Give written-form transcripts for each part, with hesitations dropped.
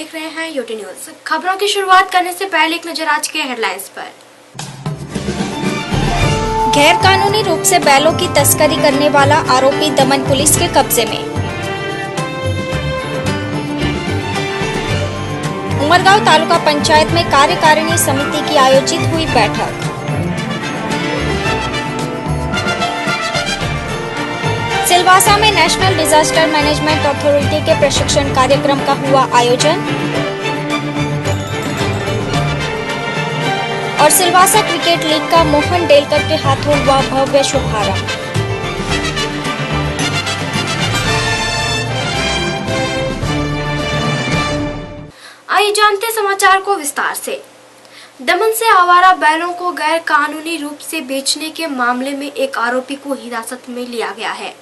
देख रहे हैं यूटी न्यूज। खबरों की शुरुआत करने से पहले एक नजर आज के हेडलाइंस पर। गैर कानूनी रूप से बैलों की तस्करी करने वाला आरोपी दमन पुलिस के कब्जे में। उमरगांव तालुका पंचायत में कार्यकारिणी समिति की आयोजित हुई बैठक। सिलवासा में नेशनल डिजास्टर मैनेजमेंट अथॉरिटी के प्रशिक्षण कार्यक्रम का हुआ आयोजन। और सिलवासा क्रिकेट लीग का मोहन डेलकर के हाथों हुआ भव्य शुभारंभ। आइए जानते समाचार को विस्तार से। दमन से आवारा बैलों को गैर कानूनी रूप से बेचने के मामले में एक आरोपी को हिरासत में लिया गया है।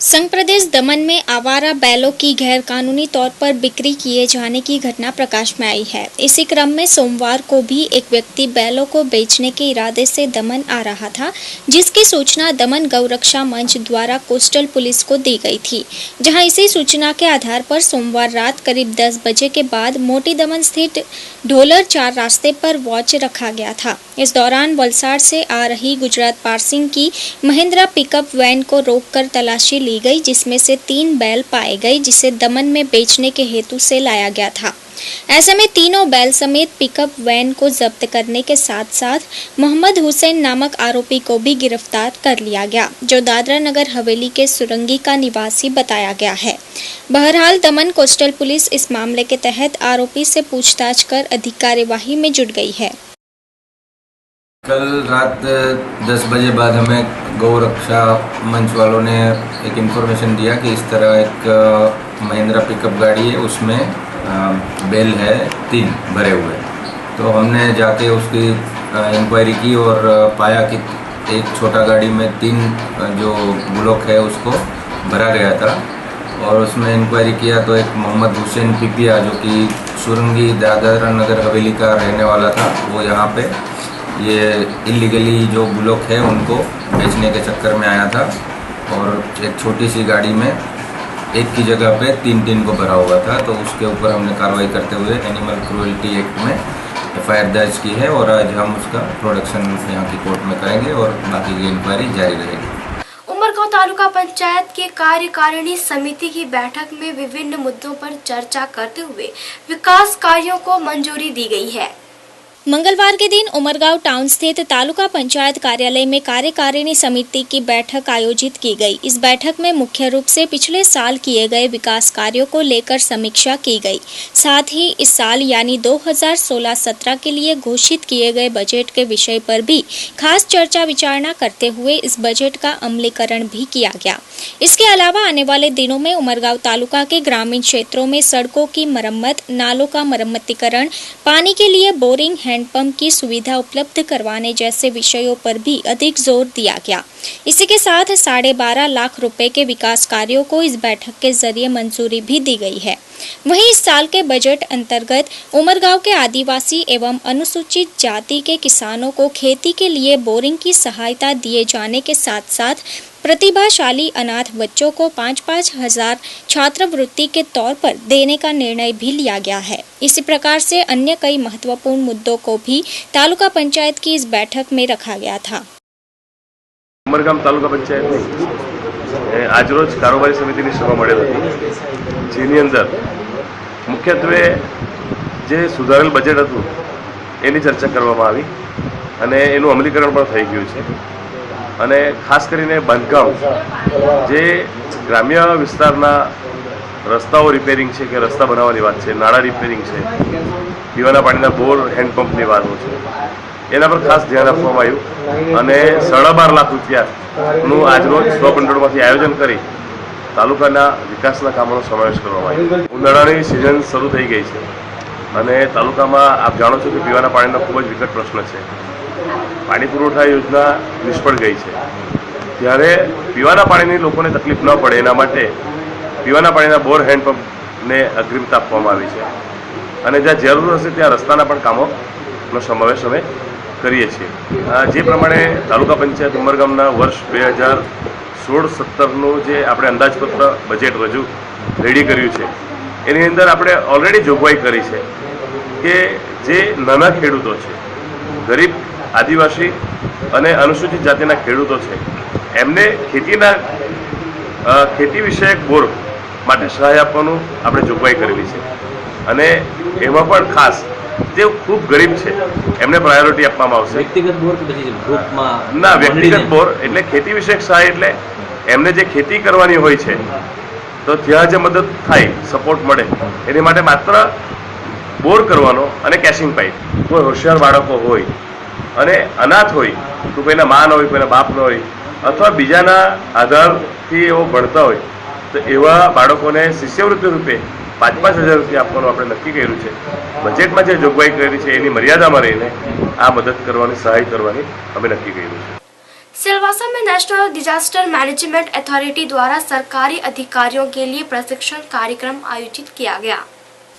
संघ प्रदेश दमन में आवारा बैलों की गैर कानूनी तौर पर बिक्री किए जाने की घटना प्रकाश में आई है। इसी क्रम में सोमवार को भी एक व्यक्ति बैलों को बेचने के इरादे से दमन आ रहा था, जिसकी सूचना दमन गौरक्षा मंच द्वारा कोस्टल पुलिस को दी गई थी, जहां इसी सूचना के आधार पर सोमवार रात करीब 10 बजे के बाद मोटी दमन स्थित ढोलर 4 रास्ते पर वॉच रखा गया था। इस दौरान वलसाड़ से आ रही गुजरात पार्सिंग की महिंद्रा पिकअप वैन को रोककर तलाशी ली गई, जिसमें से 3 बैल पाए गए, जिसे दमन में बेचने के हेतु से लाया गया था। ऐसे में तीनों बैल समेत पिकअप वैन को जब्त करने के साथ साथ मोहम्मद हुसैन नामक आरोपी को भी गिरफ्तार कर लिया गया, जो दादरा नगर हवेली के सुरंगी का निवासी बताया गया है। बहरहाल दमन कोस्टल पुलिस इस मामले के तहत आरोपी से पूछताछ कर अधिक कार्यवाही में जुट गई है। कल रात 10 बजे बाद हमें गौरक्षा मंच वालों ने एक इन्फॉर्मेशन दिया कि इस तरह एक महिंद्रा पिकअप गाड़ी है, उसमें बैल है 3 भरे हुए। तो हमने जाके उसकी इंक्वायरी की और पाया कि एक छोटा गाड़ी में 3 जो ब्लॉक है उसको भरा गया था। और उसमें इंक्वायरी किया तो एक मोहम्मद हुसैन पिपिया, जो कि सुरंगी दादरा नगर हवेली का रहने वाला था, वो यहाँ पे ये इलीगली जो ब्लॉक है उनको बेचने के चक्कर में आया था। और एक छोटी सी गाड़ी में एक की जगह पे 3 को भरा हुआ था। तो उसके ऊपर हमने कार्रवाई करते हुए एनिमल क्रूएल्टी एक्ट में FIR दर्ज की है और आज हम उसका प्रोडक्शन यहाँ की कोर्ट में करेंगे और बाकी की इंक्वायरी जारी रहेगी। उमरगांव तालुका पंचायत के कार्यकारिणी समिति की बैठक में विभिन्न मुद्दों पर चर्चा करते हुए विकास कार्यों को मंजूरी दी गई है। मंगलवार के दिन उमरगांव टाउन स्थित तालुका पंचायत कार्यालय में कार्यकारिणी समिति की बैठक आयोजित की गई। इस बैठक में मुख्य रूप से पिछले साल किए गए विकास कार्यों को लेकर समीक्षा की गई। साथ ही इस साल यानी 2016-17 के लिए घोषित किए गए बजट के विषय पर भी खास चर्चा विचारणा करते हुए इस बजट का अमलीकरण भी किया गया। इसके अलावा आने वाले दिनों में उमरगांव तालुका के ग्रामीण क्षेत्रों में सड़कों की मरम्मत, नालों का मरम्मतीकरण, पानी के लिए बोरिंग, हैंडपंप की सुविधा उपलब्ध करवाने जैसे विषयों पर भी अधिक जोर दिया गया। इसी के साथ 12.5 लाख रुपए के विकास कार्यों को इस बैठक के जरिए मंजूरी भी दी गई है। वहीं इस साल के बजट अंतर्गत उमरगांव के आदिवासी एवं अनुसूचित जाति के किसानों को खेती के लिए बोरिंग की सहायता दिए जाने के साथ साथ प्रतिभाशाली अनाथ बच्चों को 5-5 हजार छात्रवृत्ति के तौर पर देने का निर्णय भी लिया गया है। इसी प्रकार से अन्य कई महत्वपूर्ण मुद्दों को भी तालुका पंचायत की इस बैठक में रखा गया था। ઉમરગામ તાલુકા પંચાયતની આજરોજ કારોબારી સમિતિની સભા મળેલ હતી, જેની અંદર મુખ્યત્વે જે સુધારેલ બજેટ હતું એની ચર્ચા કરવામાં આવી અને એનું અમલીકરણ પણ થઈ ગયું છે। અને ખાસ કરીને બાંધકામ જે ગ્રામ્ય વિસ્તારના રસ્તાઓ રિપેરિંગ છે કે રસ્તા બનાવવાની વાત છે, નાળા રિપેરિંગ છે, પીવાના પાણીના બોર હેન્ડપંપની વાતો છે, એના પર ખાસ ધ્યાન આપવામાં આવ્યું અને 12.5 લાખ રૂપિયાનું આજરોજ સ્વભંડોળમાંથી આયોજન કરી તાલુકાના વિકાસના કામોનો સમાવેશ કરવામાં આવ્યો। ઉનાળાની સિઝન શરૂ થઈ ગઈ છે અને તાલુકામાં આપ જાણો છો કે પીવાના પાણીનો ખૂબ જ વિકટ પ્રશ્ન છે। પાણી પુરવઠા યોજના નિષ્ફળ ગઈ છે, ત્યારે પીવાના પાણીની લોકોને તકલીફ ન પડે એના માટે પીવાના પાણીના બોર હેન્ડપંપને અગ્રિમતા આપવામાં આવી છે અને જ્યાં જરૂર હશે ત્યાં રસ્તાના પણ કામોનો સમાવેશ અમે કરીએ છીએ। જે પ્રમાણે તાલુકા પંચાયત ઉમરગામના વર્ષ 2016-17નું જે આપણે અંદાજપત્ર બજેટ રેડી કર્યું છે એની અંદર આપણે ઓલરેડી જોગવાઈ કરી છે કે જે નાના ખેડૂતો છે, ગરીબ આદિવાસી અને અનુસૂચિત જાતિના ખેડૂતો છે, એમને ખેતી વિષયક બોર માટે સહાય આપવાનું આપણે જોગવાઈ કરેલી છે અને એમાં પણ ખાસ જે ખૂબ ગરીબ છે એમને પ્રાયોરિટી આપવામાં આવશે. વ્યક્તિગત બોર કે પછી ગ્રુપમાં? ના, વ્યક્તિગત બોર એટલે ખેતી વિષયક સહાય એટલે એમને જે ખેતી કરવાની હોય છે તો ત્યાં જે મદદ થાય, સપોર્ટ મળે એની માટે માત્ર બોર કરવાનો અને કેશિંગ પાઇપ. કોઈ હોશિયાર બાળકો હોય અને અનાથ હોય, તો કોઈના મા ન હોય, કોઈના બાપ ન હોય, અથવા બીજાના આધારથી એવો ભણતા હોય, તો એવા બાળકોને શિષ્યવૃત્તિ રૂપે 5,000 રૂપિયા આપવાનું આપણે નક્કી કર્યું છે. બજેટમાં જે જોગવાઈ કરી છે એની મર્યાદામાં રહીને આ મદદ કરવાની, સહાય કરવાની અમે નક્કી કર્યું છે. सिलवासा में नेशनल डिजास्टर मैनेजमेंट अथॉरिटी द्वारा सरकारी अधिकारियों के लिए प्रशिक्षण कार्यक्रम आयोजित किया गया.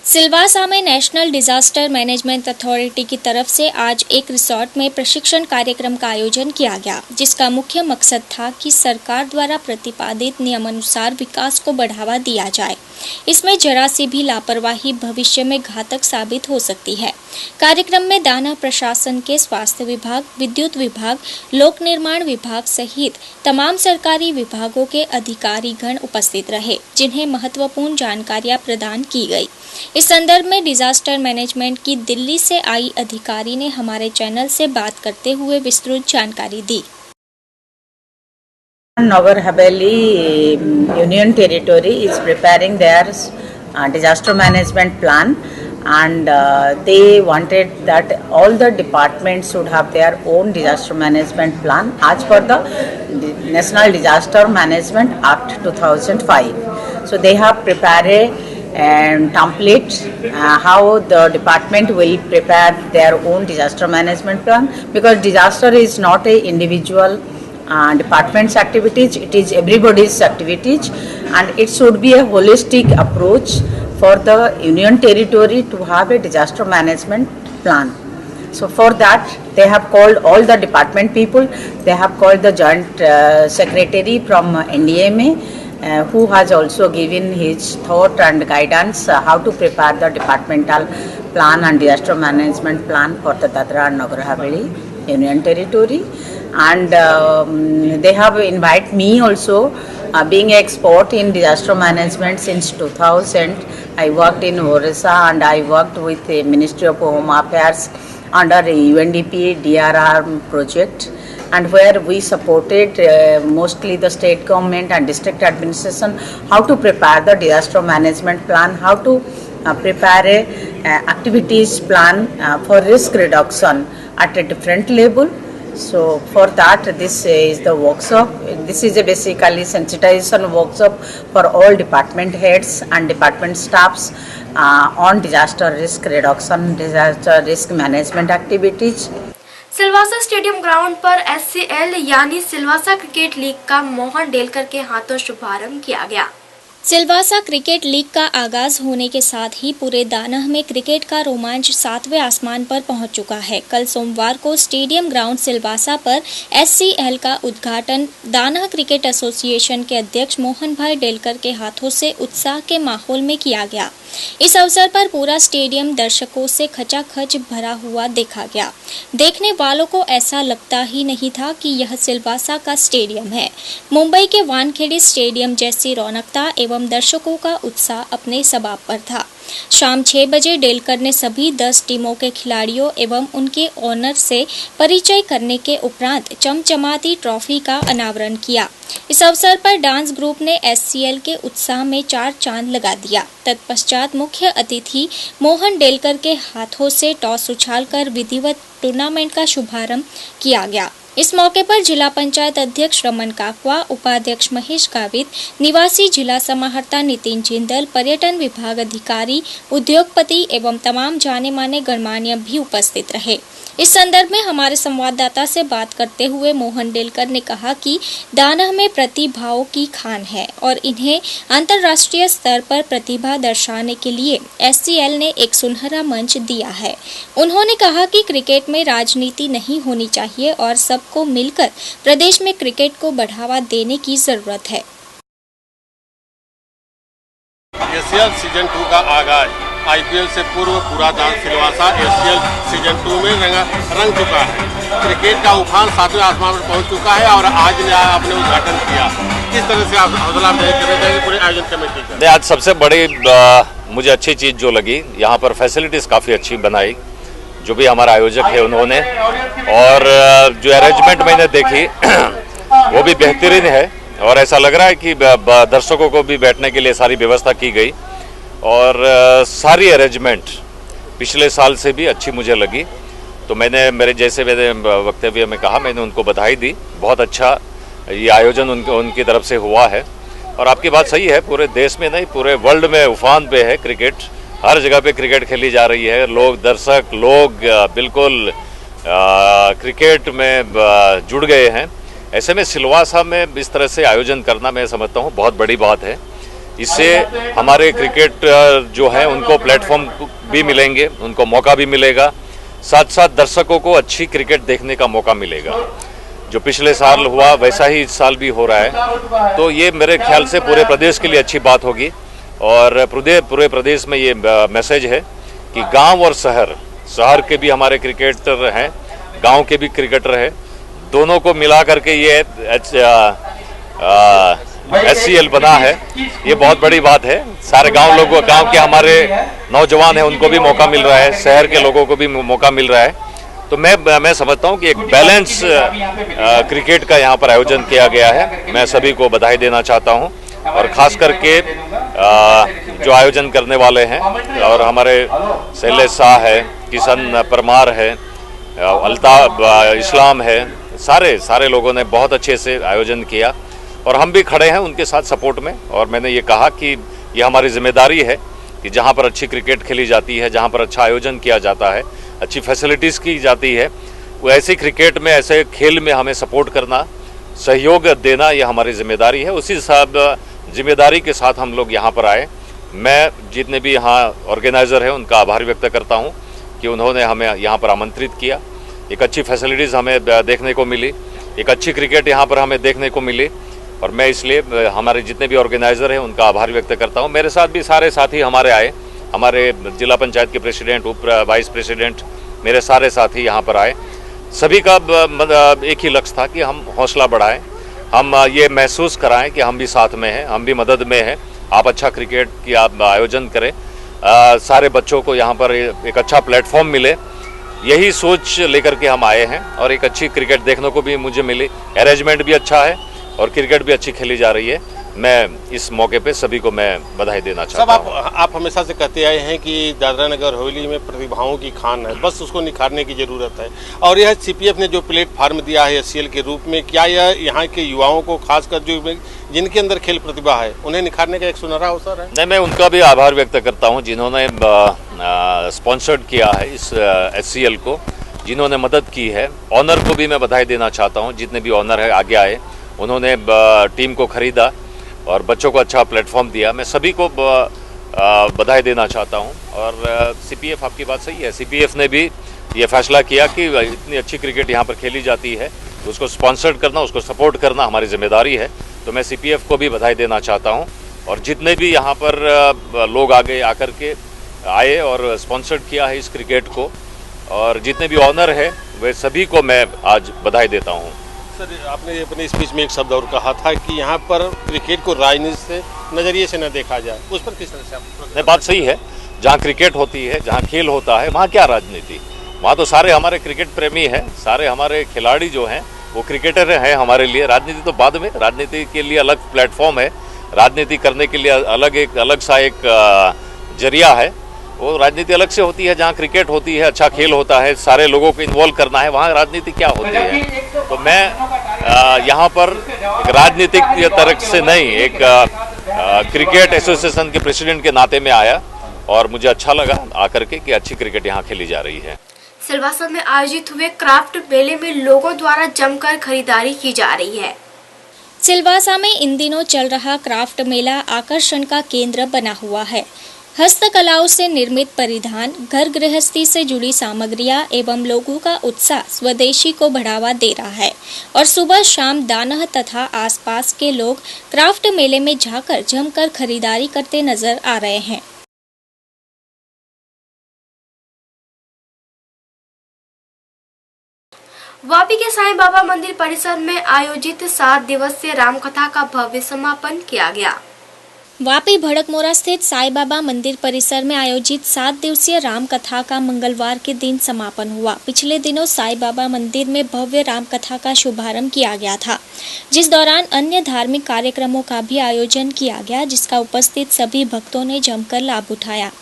सिलवासा में नेशनल डिजास्टर मैनेजमेंट अथॉरिटी की तरफ से आज एक रिसोर्ट में प्रशिक्षण कार्यक्रम का आयोजन किया गया, जिसका मुख्य मकसद था कि सरकार द्वारा प्रतिपादित नियमानुसार विकास को बढ़ावा दिया जाए. इसमें जरा सी भी लापरवाही भविष्य में घातक साबित हो सकती है. कार्यक्रम में दाना प्रशासन के स्वास्थ्य विभाग, विद्युत विभाग, लोक निर्माण विभाग सहित तमाम सरकारी विभागों के अधिकारीगण उपस्थित रहे, जिन्हें महत्वपूर्ण जानकारियां प्रदान की गई. इस संदर्भ में डिजास्टर मैनेजमेंट की दिल्ली से आई अधिकारी ने हमारे चैनल से बात करते हुए विस्तृत जानकारी दी. Nagar Haveli Union Territory is preparing their disaster management plan, and they wanted that all the departments should have their own disaster management plan as per the National Disaster Management Act 2005. So they have prepared a template how the department will prepare their own disaster management plan, because disaster is not a individual department's activities, it is everybody's activities, and it should be a holistic approach for the union territory to have a disaster management plan. So for that they have called all the department people, they have called the joint secretary from NDMA, who has also given his thought and guidance how to prepare the departmental plan and disaster management plan for the Dadra and Nagar Haveli Union Territory. And they have invited me also, being an expert in disaster management since 2000. I worked in Orissa and I worked with the Ministry of Home Affairs under a UNDP DRR project, and where we supported mostly the state government and district administration how to prepare the disaster management plan, how to prepare a activities plan for risk reduction at a different level. So for that this is the workshop. This is a basically sensitization workshop for all department heads and department staffs on disaster risk reduction, disaster risk management activities. Silvassa stadium ground पर SCL यानी Silvassa cricket league का मोहन डेलकर के हाथों शुभारंभ किया गया. Silvassa cricket league का आगाज होने के साथ ही पूरे दानह में क्रिकेट का रोमांच 7वें आसमान पर पहुंच चुका है. कल सोमवार को स्टेडियम ग्राउंड सिलवासा पर SCL का उद्घाटन दानह क्रिकेट एसोसिएशन के अध्यक्ष मोहन भाई डेलकर के हाथों से उत्साह के माहौल में किया गया. इस अवसर पर पूरा स्टेडियम दर्शकों से खचाखच भरा हुआ देखा गया. देखने वालों को ऐसा लगता ही नहीं था कि यह सिलवासा का स्टेडियम है. मुंबई के वानखेड़े स्टेडियम जैसी रौनकता एवं दर्शकों का उत्साह अपने सबाब पर था. शाम 6 बजे डेलकर ने सभी 10 टीमों के खिलाड़ियों एवं उनके ऑनर से परिचय करने के उपरांत चमचमाती ट्रॉफी का अनावरण किया. इस अवसर पर डांस ग्रुप ने SCL के उत्साह में 4 चांद लगा दिया. तत्पश्चात मुख्य अतिथि मोहन डेलकर के हाथों से टॉस उछालकर विधिवत टूर्नामेंट का शुभारंभ किया गया. इस मौके पर जिला पंचायत अध्यक्ष रमन काकवा, उपाध्यक्ष महेश गावित, निवासी जिला समाहर्ता नितिन जिंदल, पर्यटन विभाग अधिकारी, उद्योगपति एवं तमाम जाने माने गणमान्य भी उपस्थित रहे. इस संदर्भ में हमारे संवाददाता से बात करते हुए मोहन डेलकर ने कहा कि दानह में प्रतिभाओं की खान है और इन्हें अंतर्राष्ट्रीय स्तर पर प्रतिभा दर्शाने के लिए SCL ने एक सुनहरा मंच दिया है. उन्होंने कहा कि क्रिकेट में राजनीति नहीं होनी चाहिए और सबको मिलकर प्रदेश में क्रिकेट को बढ़ावा देने की जरूरत है. एशियल सीजन 2 का आगाज आईपीएल से पूर्व पूरा सिलवासा एशियल सीजन 2 में रंग चुका है। क्रिकेट का उफान 7वें आसमान पर पहुंच चुका है और आज ने आपने उद्घाटन किया। किस तरह से आप हौसला अफजाई करना चाहिए पूरे आयोजन कमेटी का? आज सबसे बड़ी मुझे अच्छी चीज़ जो लगी, यहाँ पर फैसिलिटीज़ काफ़ी अच्छी बनाई जो भी हमारा आयोजक है उन्होंने, और जो अरेंजमेंट मैंने देखी वो भी बेहतरीन है। और ऐसा लग रहा है कि दर्शकों को भी बैठने के लिए सारी व्यवस्था की गई और सारी अरेंजमेंट पिछले साल से भी अच्छी मुझे लगी। तो मैंने मेरे वक्तव्य में कहा, मैंने उनको बधाई दी। बहुत अच्छा ये आयोजन उनकी तरफ से हुआ है। और आपकी बात सही है, पूरे देश में नहीं पूरे वर्ल्ड में उफान पे है क्रिकेट। हर जगह पे क्रिकेट खेली जा रही है। दर्शक लोग बिल्कुल क्रिकेट में जुड़ गए हैं। ऐसे में सिलवासा में इस तरह से आयोजन करना मैं समझता हूँ बहुत बड़ी बात है। इससे हमारे क्रिकेट जो है उनको प्लेटफॉर्म भी मिलेंगे, उनको मौका भी मिलेगा, साथ साथ दर्शकों को अच्छी क्रिकेट देखने का मौका मिलेगा। जो पिछले साल हुआ वैसा ही इस साल भी हो रहा है। तो ये मेरे ख्याल से पूरे प्रदेश के लिए अच्छी बात होगी। और पूरे प्रदेश में ये मैसेज है कि गांव और शहर के भी हमारे क्रिकेटर हैं, गांव के भी क्रिकेटर हैं, दोनों को मिला करके ये SCL बना है। ये बहुत बड़ी बात है। सारे गांव के हमारे नौजवान हैं, उनको भी मौका मिल रहा है, शहर के लोगों को भी मौका मिल रहा है। तो मैं समझता हूँ कि एक बैलेंस क्रिकेट का यहाँ पर आयोजन किया गया है। मैं सभी को बधाई देना चाहता हूँ और ख़ास करके जो आयोजन करने वाले हैं, और हमारे शैलेश शाह है, किशन परमार है, अल्ताफ इस्लाम है, सारे लोगों ने बहुत अच्छे से आयोजन किया और हम भी खड़े हैं उनके साथ सपोर्ट में। और मैंने ये कहा कि ये हमारी जिम्मेदारी है कि जहाँ पर अच्छी क्रिकेट खेली जाती है, जहाँ पर अच्छा आयोजन किया जाता है, अच्छी फैसिलिटीज़ की जाती है, वो ऐसी क्रिकेट में, ऐसे खेल में हमें सपोर्ट करना, सहयोग देना, ये हमारी जिम्मेदारी है। उसी जिम्मेदारी के साथ हम लोग यहाँ पर आए। मैं जितने भी यहाँ ऑर्गेनाइज़र हैं उनका आभार व्यक्त करता हूँ कि उन्होंने हमें यहाँ पर आमंत्रित किया। एक अच्छी फैसिलिटीज़ हमें देखने को मिली, एक अच्छी क्रिकेट यहाँ पर हमें देखने को मिली और मैं इसलिए हमारे जितने भी ऑर्गेनाइज़र हैं उनका आभार व्यक्त करता हूँ। मेरे साथ भी सारे साथी हमारे आए, हमारे जिला पंचायत के प्रेसिडेंट, वाइस प्रेसिडेंट, मेरे सारे साथी यहाँ पर आए। सभी का एक ही लक्ष्य था कि हम हौसला बढ़ाएं, हम ये महसूस कराएं कि हम भी साथ में हैं, हम भी मदद में हैं। आप अच्छा क्रिकेट की आप आयोजन करें, सारे बच्चों को यहाँ पर एक अच्छा प्लेटफॉर्म मिले, यही सोच लेकर के हम आए हैं। और एक अच्छी क्रिकेट देखने को भी मुझे मिली, अरेंजमेंट भी अच्छा है और क्रिकेट भी अच्छी खेली जा रही है। मैं इस मौके पे सभी को मैं बधाई देना चाहता हूँ। आप हमेशा से कहते आए हैं कि दादरा नगर हवेली में प्रतिभाओं की खान है, बस उसको निखारने की ज़रूरत है। और यह CPF ने जो प्लेटफार्म दिया है SCL के रूप में, क्या यह यहाँ के युवाओं को, खासकर जो जिनके अंदर खेल प्रतिभा है, उन्हें निखारने का एक सुनहरा अवसर है? नहीं, मैं उनका भी आभार व्यक्त करता हूँ जिन्होंने स्पॉन्सर्ड किया है इस SCL को, जिन्होंने मदद की है। ऑनर को भी मैं बधाई देना चाहता हूँ, जितने भी ऑनर है आगे आए, उन्होंने टीम को खरीदा और बच्चों को अच्छा प्लेटफॉर्म दिया। मैं सभी को बधाई देना चाहता हूं। और CPF, आपकी बात सही है, CPF ने भी ये फैसला किया कि इतनी अच्छी क्रिकेट यहाँ पर खेली जाती है, उसको स्पॉन्सर्ड करना, उसको सपोर्ट करना हमारी जिम्मेदारी है। तो मैं CPF को भी बधाई देना चाहता हूँ। और जितने भी यहाँ पर लोग आगे आकर के आए और स्पॉन्सर्ड किया है इस क्रिकेट को, और जितने भी ऑनर है वे सभी को मैं आज बधाई देता हूँ। सर, आपने अपने स्पीच में एक शब्द और कहा था कि यहाँ पर क्रिकेट को राजनीति से नज़रिए से न देखा जाए, उस पर किस तरह से आप? बात सही है, जहाँ क्रिकेट होती है, जहाँ खेल होता है, वहाँ क्या राजनीति? वहाँ तो सारे हमारे क्रिकेट प्रेमी हैं, सारे हमारे खिलाड़ी जो हैं वो क्रिकेटर हैं हमारे लिए। राजनीति तो बाद में, राजनीति के लिए अलग प्लेटफॉर्म है, राजनीति करने के लिए अलग सा एक जरिया है। वो राजनीति अलग से होती है, जहाँ क्रिकेट होती है, अच्छा खेल होता है, सारे लोगों को इन्वॉल्व करना है, वहाँ राजनीति क्या होती है? तो मैं यहाँ पर एक राजनीतिक तरह से नहीं, एक क्रिकेट एसोसिएशन के प्रेसिडेंट के नाते में आया और मुझे अच्छा लगा आकर के कि अच्छी क्रिकेट यहाँ खेली जा रही है। सिलवासा में आयोजित हुए क्राफ्ट मेले में लोगों द्वारा जमकर खरीदारी की जा रही है। सिलवासा में इन दिनों चल रहा क्राफ्ट मेला आकर्षण का केंद्र बना हुआ है। हस्तकलाओं से निर्मित परिधान, घर गृहस्थी से जुड़ी सामग्रियां एवं लोगों का उत्साह स्वदेशी को बढ़ावा दे रहा है और सुबह शाम दानह तथा आसपास के लोग क्राफ्ट मेले में जाकर जमकर खरीदारी करते नजर आ रहे हैं। वापी के साईं बाबा मंदिर परिसर में आयोजित 7 दिवसीय रामकथा का भव्य समापन किया गया। वापी भड़कमोरा स्थित साईं बाबा मंदिर परिसर में आयोजित 7 दिवसीय राम कथा का मंगलवार के दिन समापन हुआ। पिछले दिनों साईं बाबा मंदिर में भव्य राम कथा का शुभारंभ किया गया था, जिस दौरान अन्य धार्मिक कार्यक्रमों का भी आयोजन किया गया, जिसका उपस्थित सभी भक्तों ने जमकर लाभ उठाया।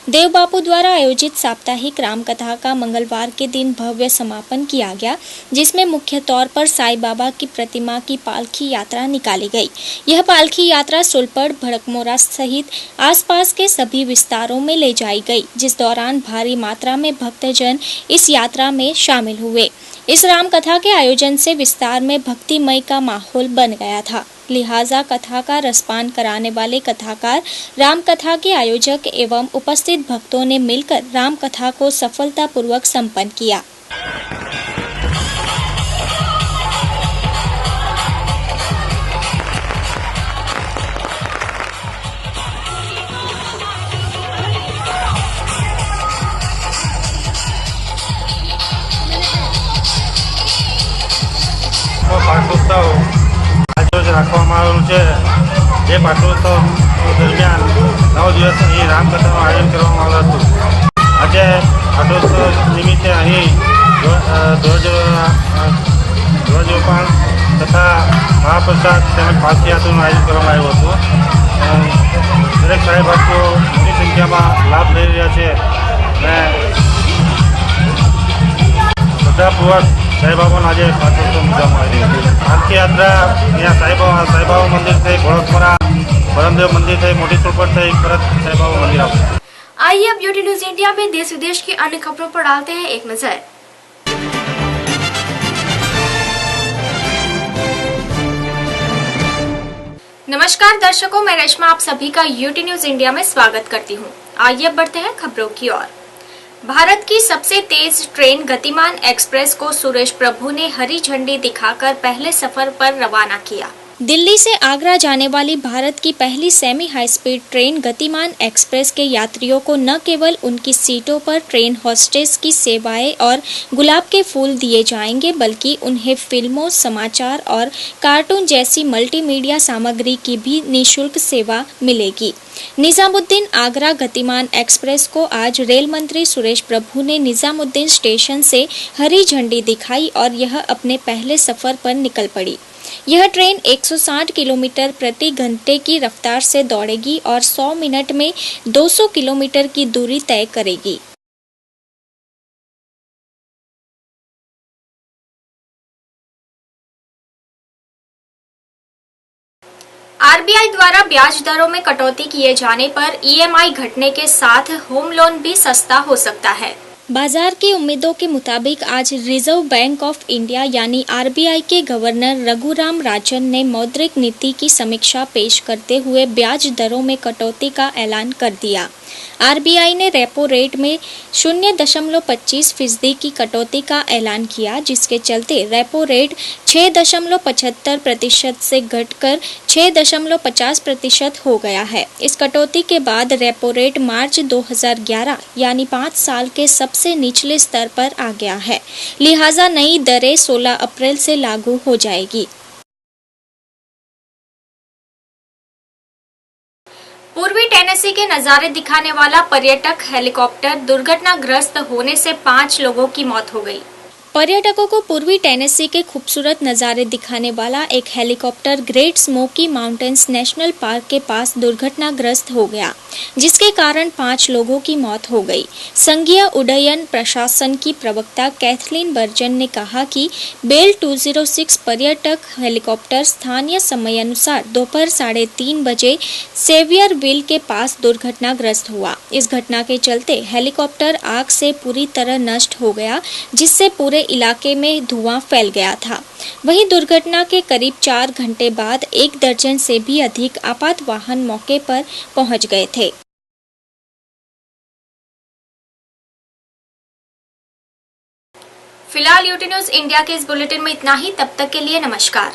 देव बापू द्वारा आयोजित साप्ताहिक राम कथा का मंगलवार के दिन भव्य समापन किया गया, जिसमें मुख्य तौर पर साईं बाबा की प्रतिमा की पालकी यात्रा निकाली गई। यह पालकी यात्रा सुलपड़, भड़कमोरा सहित आसपास के सभी विस्तारों में ले जाई गई, जिस दौरान भारी मात्रा में भक्तजन इस यात्रा में शामिल हुए। इस राम कथा के आयोजन से विस्तार में भक्तिमय का माहौल बन गया था, लिहाजा कथा का रसपान कराने वाले कथाकार, राम कथा के आयोजक एवं उपस्थित भक्तों ने मिलकर राम कथा को सफलतापूर्वक संपन्न किया। પાઠોત્સવ આજરોજ રાખવામાં આવેલું છે। જે પાઠોત્સવ દરમિયાન 9 દિવસની રામકથાનું આયોજન કરવામાં આવેલું હતું। આજે પાઠોત્સવ નિમિત્તે અહીં ધ્વજરોપણ તથા મહાપ્રસાદ તેમજ પાલકી યાત્રાનું આયોજન કરવામાં આવ્યું હતું। દરેક સાહેબ ભક્તો મોટી સંખ્યામાં લાભ લઈ રહ્યા છે અને શ્રદ્ધાપૂર્વક સાંઈબાબાનો આજે પાઠોત્સવ ઉજવવામાં આવી રહ્યો છે। પાલકી યાત્રા અહીંયા સાંઈબાબા મંદિર થઈ ભોળકપરા પરમદેવ મંદિર થઈ મોટી સુલપટ થઈ પરત સાંઈબાબા મંदिर આવશે। आइए अब ब्यूटी न्यूज इंडिया में देश विदेश की अन्य खबरों पर डालते हैं एक नजर। नमस्कार दर्शकों, मैं रेशमा आप सभी का यूटी न्यूज इंडिया में स्वागत करती हूँ। आइए बढ़ते हैं खबरों की ओर। भारत की सबसे तेज ट्रेन गतिमान एक्सप्रेस को सुरेश प्रभु ने हरी झंडी दिखाकर पहले सफर पर रवाना किया। दिल्ली से आगरा जाने वाली भारत की पहली सेमी हाई स्पीड ट्रेन गतिमान एक्सप्रेस के यात्रियों को न केवल उनकी सीटों पर ट्रेन होस्टेस की सेवाएं और गुलाब के फूल दिए जाएंगे, बल्कि उन्हें फिल्मों, समाचार और कार्टून जैसी मल्टीमीडिया सामग्री की भी निःशुल्क सेवा मिलेगी। निजामुद्दीन आगरा गतिमान एक्सप्रेस को आज रेल मंत्री सुरेश प्रभु ने निजामुद्दीन स्टेशन से हरी झंडी दिखाई और यह अपने पहले सफर पर निकल पड़ी। यह ट्रेन 160 किलोमीटर प्रति घंटे की रफ्तार से दौड़ेगी और 100 मिनट में 200 किलोमीटर की दूरी तय करेगी। आरबीआई द्वारा ब्याज दरों में कटौती किए जाने पर ईएमआई घटने के साथ होम लोन भी सस्ता हो सकता है। बाजार की उम्मीदों के मुताबिक आज रिजर्व बैंक ऑफ इंडिया यानी आरबीआई के गवर्नर रघुराम राजन ने मौद्रिक नीति की समीक्षा पेश करते हुए ब्याज दरों में कटौती का ऐलान कर दिया। आरबीआई ने रेपो रेट में 0.25% की कटौती का ऐलान किया, जिसके चलते रेपो रेट 6.75% से घटकर 6.50% हो गया है। इस कटौती के बाद रेपो रेट मार्च 2011 यानी 5 साल के सबसे निचले स्तर पर आ गया है, लिहाजा नई दरें 16 अप्रैल से लागू हो जाएगी। पूर्वी टेनेसी के नजारे दिखाने वाला पर्यटक हेलीकॉप्टर दुर्घटनाग्रस्त होने से 5 लोगों की मौत हो गई। पर्यटकों को पूर्वी टेनेसी के खूबसूरत नज़ारे दिखाने वाला एक helicopter great smoky mountains national park के पास दुर्घटनाग्रस्त हो गया, जिसके कारण 5 लोगों की मौत हो गई। संघीय उड्डयन प्रशासन की प्रवक्ता कैथलीन बर्जन ने कहा कि बेल 206 पर्यटक हेलीकॉप्टर स्थानीय समय अनुसार दोपहर 3:30 बजे सेवियरविल के पास दुर्घटनाग्रस्त हुआ। इस घटना के चलते हेलीकॉप्टर आग से पूरी तरह नष्ट हो गया, जिससे पूरे इलाके में धुआं फैल गया था। वहीं दुर्घटना के करीब 4 घंटे बाद 1 दर्जन से भी अधिक आपात वाहन मौके पर पहुंच गए थे। फिलहाल यूटी न्यूज इंडिया के इस बुलेटिन में इतना ही। तब तक के लिए नमस्कार।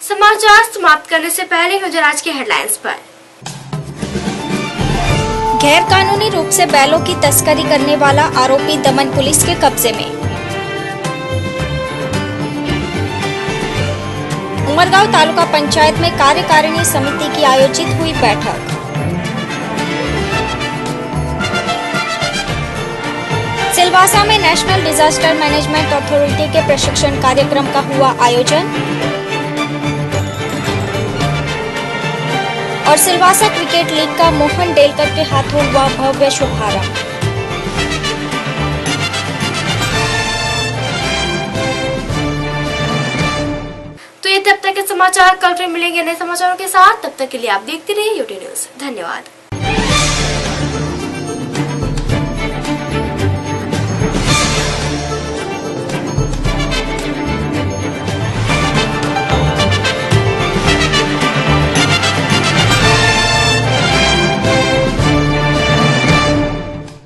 समाचार समाप्त करने से पहले नजर आज के हेडलाइंस पर। गैर कानूनी रूप से बैलों की तस्करी करने वाला आरोपी दमन पुलिस के कब्जे में। उमरगांव तालुका पंचायत में कार्यकारिणी समिति की आयोजित हुई बैठक। सिलवासा में नेशनल डिजास्टर मैनेजमेंट अथॉरिटी के प्रशिक्षण कार्यक्रम का हुआ आयोजन। और सिलवासा क्रिकेट लीग का मोहन डेलकर के हाथों हुआ भव्य शुभारंभ। तो ये तब तक के समाचार, कल फिर मिलेंगे नए समाचारों के साथ। तब तक के लिए आप देखते रहिए यूटी न्यूज। धन्यवाद।